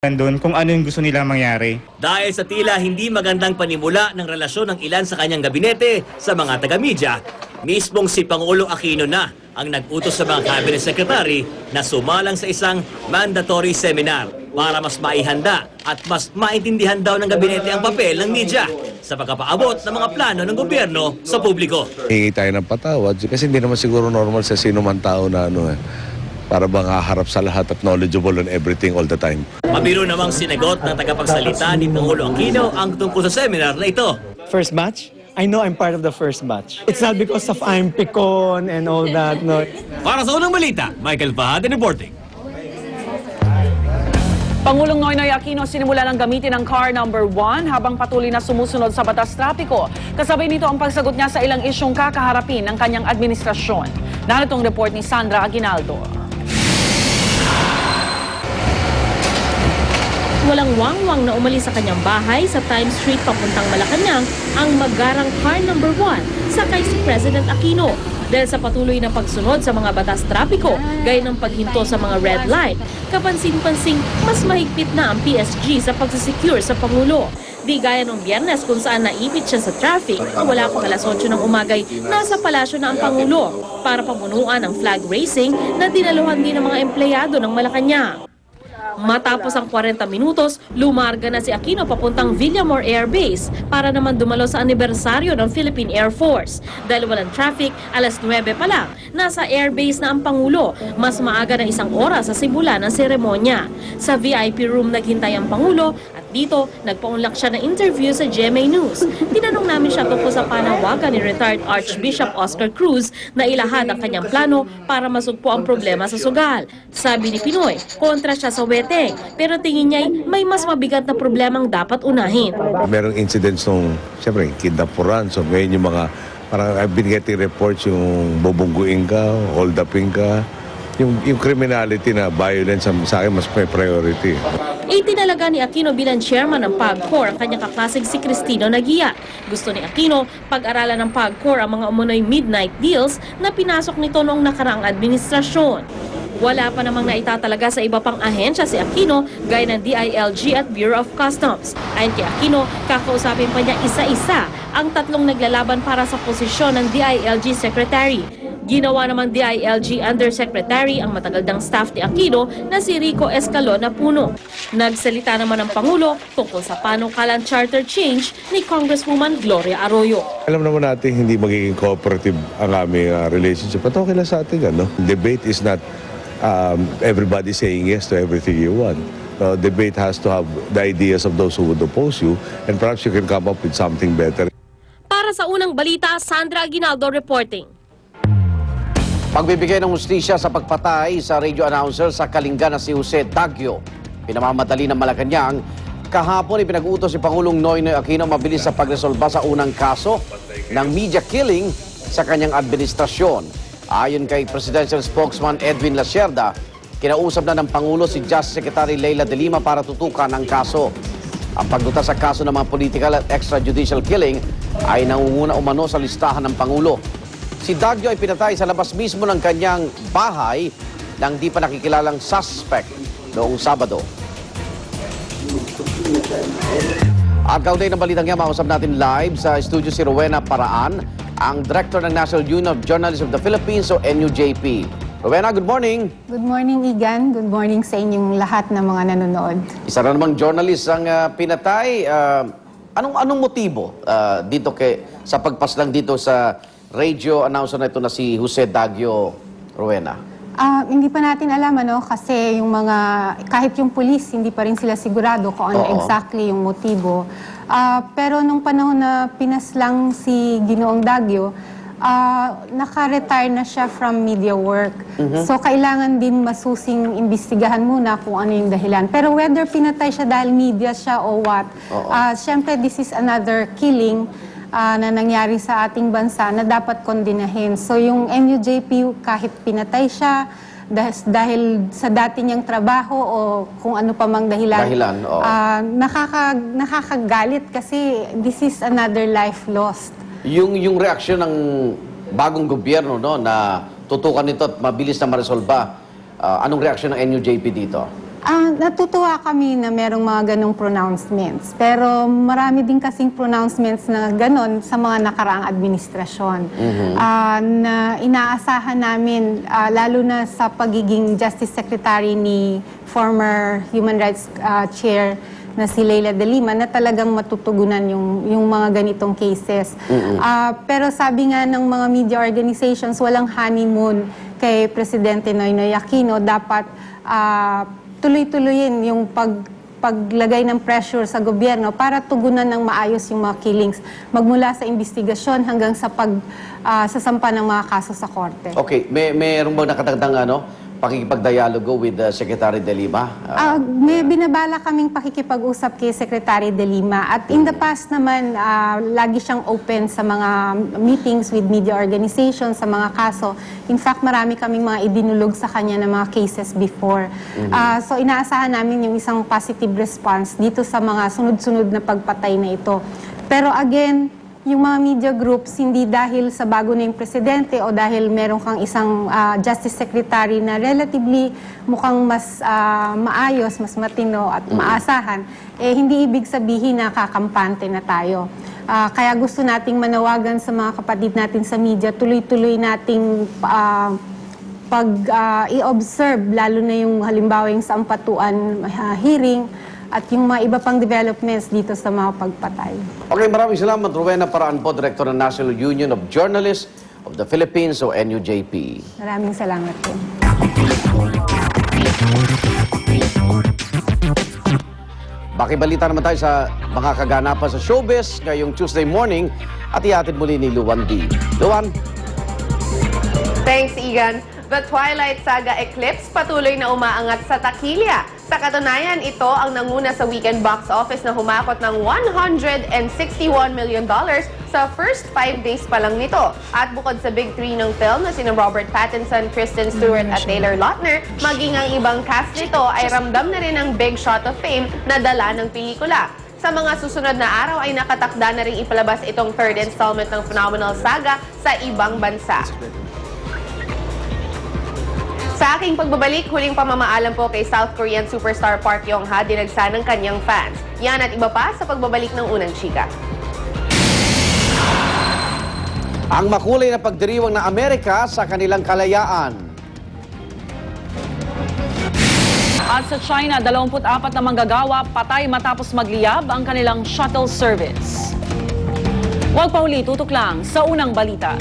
doon kung ano yung gusto nila mangyari. Dahil sa tila hindi magandang panimula ng relasyon ng ilan sa kanyang gabinete sa mga taga-media, mismong si Pangulong Aquino na ang nag-utos sa mga cabinet secretary na sumalang sa isang mandatory seminar para mas maihanda at mas maintindihan daw ng gabinete ang papel ng media sa pagpapaabot ng mga plano ng gobyerno sa publiko. Hingi tayo ng patawad kasi hindi naman siguro normal sa sino man tao na para bang haharap sa lahat at knowledgeable on everything all the time. Mabiro namang sinagot ng tagapagsalita ni Pangulong Aquino ang tungkol sa seminar na ito. First batch? I know I'm part of the first batch. It's not because of I'm picon and all that, no. Para sa unang balita, Michael Fahad reporting. Pangulong Noynoy Aquino sinimula ng gamitin ang car number 1 habang patuloy na sumusunod sa batas trapiko. Kasabay nito ang pagsagot niya sa ilang isyong kakaharapin ng kanyang administrasyon. Narito ang report ni Sandra Aguinaldo. Walang wangwang na umalis sa kanyang bahay sa Times Street papuntang Malacanang ang magarang car number 1 sakay si President Aquino. Dahil sa patuloy na pagsunod sa mga batas trapiko, gaya ng paghinto sa mga red light, kapansin-pansing mas mahigpit na ang PSG sa pagsisecure sa Pangulo. Di gaya nung Biyernes kung saan naipit siya sa traffic na wala pang alas 8 ng umagay, nasa palasyo na ang Pangulo para pamunuan ang flag racing na dinaluhan din ng mga empleyado ng Malacanang. Matapos ang 40 minutos, lumarga na si Aquino papuntang Villamor Air Base para naman dumalo sa anibersaryo ng Philippine Air Force. Dahil walang traffic, alas 9 pa lang, nasa airbase na ang Pangulo. Mas maaga ng 1 oras sa simula ng seremonya. Sa VIP room naghintay ang Pangulo at dito nagpaunlak siya ng interview sa GMA News. Tinanong namin siya tungkol sa panawagan ni retired Archbishop Oscar Cruz na ilahad ang kanyang plano para masugpo ang problema sa sugal. Sabi ni Pinoy, kontra siya sa weteng, pero tingin niya may mas mabigat na problemang dapat unahin. Merong incidents nung, siyempre, kidnapuran. So ngayon yung mga, parang I've been getting reports yung bubungguin ka, hold upin ka. Yung criminality na violence sa akin mas may priority. Itinalaga ni Aquino bilang chairman ng PAGCOR ang kanyang kaklaseng si Cristino Nagia. Gusto ni Aquino pag-aralan ng PAGCOR ang mga umunoy midnight deals na pinasok nito noong nakaraang administrasyon. Wala pa namang naitatalaga sa iba pang ahensya si Aquino gaya ng DILG at Bureau of Customs. Ayon kay Aquino, kakausapin pa niya isa-isa ang 3 naglalaban para sa posisyon ng DILG Secretary. Ginawa naman DILG Undersecretary ang matagal ng staff ni Aquino na si Rico Escalona Puno. Nagsalita naman ang Pangulo tungkol sa panukalang charter change ni Congresswoman Gloria Arroyo. Alam naman natin hindi magiging cooperative ang aming relationship. At okay lang sa atin, Debate is not everybody saying yes to everything you want. Debate has to have the ideas of those who would oppose you and perhaps you can come up with something better. Para sa unang balita, Sandra Aguinaldo reporting. Pagbibigay ng hustisya sa pagpatay sa radio announcer sa Kalinga na si Jose Daguio. Pinamamadali ng Malacanang, kahapon ipinag-utos si Pangulong Noynoy Aquino mabilis sa pagresolba sa unang kaso ng media killing sa kanyang administrasyon. Ayon kay Presidential Spokesman Edwin Lacerda, kinausap na ng Pangulo si Justice Secretary Leila de Lima para tutukan ang kaso. Ang pagduta sa kaso ng mga political at extrajudicial killing ay nangunguna umano sa listahan ng Pangulo. Si Daguio ay pinatay sa labas mismo ng kanyang bahay ng di pa nakikilalang suspect noong Sabado. At kaugnay ng balitang yan, mausap natin live sa studio si Rowena Paraan, ang Director ng National Union of Journalists of the Philippines o NUJP. Rowena, good morning. Good morning, Igan. Good morning sa inyong lahat ng mga nanonood. Isa na namang journalist ang pinatay. Anong motibo dito sa pagpaslang dito sa radio announcer na ito na si Jose Daguio, Rowena? Hindi pa natin alam, kasi yung kahit yung pulis, hindi pa rin sila sigurado kung ano exactly yung motibo. Pero nung panahon na pinaslang si Ginoong Daguio, naka-retire na siya from media work. So, kailangan din masusing imbestigahan muna kung ano yung dahilan. Pero whether pinatay siya dahil media siya o what, syempre this is another killing na nangyari sa ating bansa na dapat kondinahin. So yung NUJP, kahit pinatay siya dahil sa dati niyang trabaho o kung ano pa mang dahilan, nakakagalit kasi this is another life lost. Yung reaksyon ng bagong gobyerno na tutukan nito at mabilis na maresolba, anong reaksyon ng NUJP dito? Natutuwa kami na merong mga ganong pronouncements. Pero marami din kasing pronouncements na ganon sa mga nakaraang administrasyon. Na inaasahan namin, lalo na sa pagiging Justice Secretary ni former Human Rights Chair na si Leila de Lima, na talagang matutugunan yung mga ganitong cases. Pero sabi nga ng mga media organizations, walang honeymoon kay Presidente Noynoy Aquino. Dapat tuloy-tuloyin yung paglagay ng pressure sa gobyerno para tugunan ng maayos yung mga killings, magmula sa investigasyon hanggang sa sasampa ng mga kaso sa korte. Okay, mayroon bang nakatagdang pakikipagdialogo with Secretary de Lima? May binabala kaming pakikipag-usap kay Secretary de Lima, at in the past naman, lagi siyang open sa mga meetings with media organizations, sa mga kaso. In fact, marami kaming mga idinulog sa kanya ng mga cases before. So inaasahan namin yung isang positive response dito sa mga sunod-sunod na pagpatay na ito. Pero again, yung mga media groups, hindi dahil sa bago na yung presidente o dahil meron kang isang Justice Secretary na relatively mukhang mas maayos, mas matino at maasahan, hindi ibig sabihin na kakampante na tayo. Kaya gusto nating manawagan sa mga kapatid natin sa media, tuloy-tuloy nating i-observe, lalo na yung halimbawa yung sa Ampatuan hearing, at yung mga iba pang developments dito sa mga pagpatay. Okay, maraming salamat, Rowena Paraan po, Director ng National Union of Journalists of the Philippines o NUJP. Maraming salamat po. Bakibalita naman tayo sa mga kaganapan sa showbiz ngayong Tuesday morning at iatid muli ni Luwan D. Luwan? Thanks, Igan. The Twilight Saga Eclipse patuloy na umaangat sa takilya. Sa katunayan, ito ang nanguna sa weekend box office na humakot ng $161 million sa first 5 days pa lang nito. At bukod sa big three ng film na sina Robert Pattinson, Kristen Stewart at Taylor Lautner, maging ang ibang cast nito ay ramdam na rin ang big shot of fame na dala ng pelikula. Sa mga susunod na araw ay nakatakda na rin ipalabas itong third installment ng Phenomenal Saga sa ibang bansa. Sa aking pagbabalik, huling pamamaalam po kay South Korean superstar Park Yong-ha, dinagsa ng kanyang fans. Yan at iba pa sa pagbabalik ng Unang Chika. Ang makulay na pagdiriwang ng Amerika sa kanilang kalayaan. At sa China, 24 na manggagawa patay matapos magliyab ang kanilang shuttle service. Huwag pa uli, tutok lang sa Unang Balita.